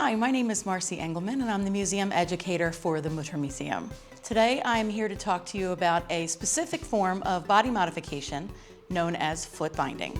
Hi, my name is Marcy Engelman and I'm the museum educator for the Mutter Museum. Today I am here to talk to you about a specific form of body modification known as foot binding.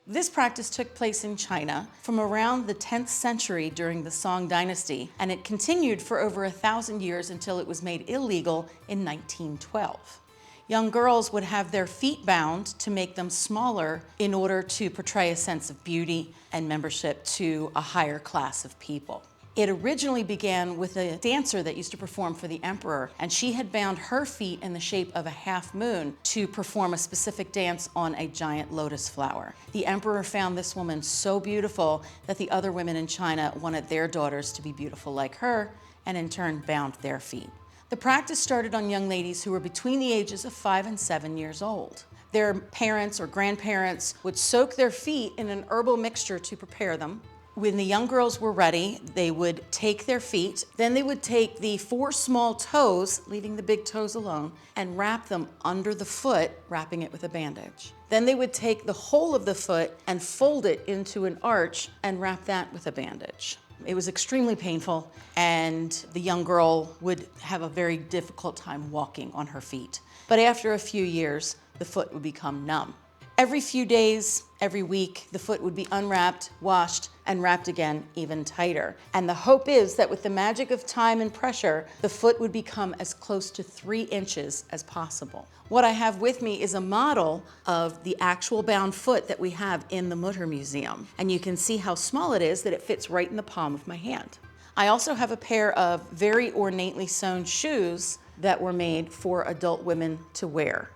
This practice took place in China from around the 10th century during the Song dynasty, and it continued for over 1,000 years until it was made illegal in 1912. Young girls would have their feet bound to make them smaller in order to portray a sense of beauty and membership to a higher class of people. It originally began with a dancer that used to perform for the emperor, and she had bound her feet in the shape of a half moon to perform a specific dance on a giant lotus flower. The emperor found this woman so beautiful that the other women in China wanted their daughters to be beautiful like her, and in turn bound their feet. The practice started on young ladies who were between the ages of 5 and 7 years old. Their parents or grandparents would soak their feet in an herbal mixture to prepare them. When the young girls were ready, they would take their feet, then they would take the 4 small toes, leaving the big toes alone, and wrap them under the foot, wrapping it with a bandage. Then they would take the whole of the foot and fold it into an arch and wrap that with a bandage. It was extremely painful, and the young girl would have a very difficult time walking on her feet. But after a few years, the foot would become numb. Every few days, every week, the foot would be unwrapped, washed, and wrapped again even tighter. And the hope is that with the magic of time and pressure, the foot would become as close to 3 inches as possible. What I have with me is a model of the actual bound foot that we have in the Mutter Museum. And you can see how small it is, that it fits right in the palm of my hand. I also have a pair of very ornately sewn shoes that were made for adult women to wear.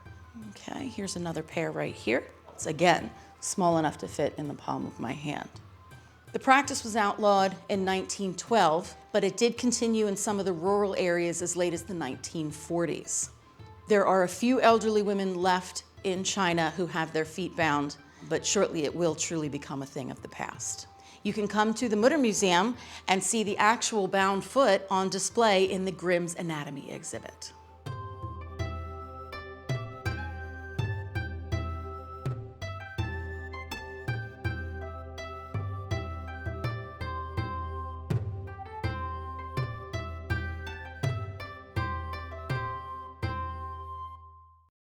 Okay, here's another pair right here. It's again small enough to fit in the palm of my hand. The practice was outlawed in 1912, but it did continue in some of the rural areas as late as the 1940s. There are a few elderly women left in China who have their feet bound, but shortly it will truly become a thing of the past. You can come to the Mutter Museum and see the actual bound foot on display in the Grimm's Anatomy exhibit.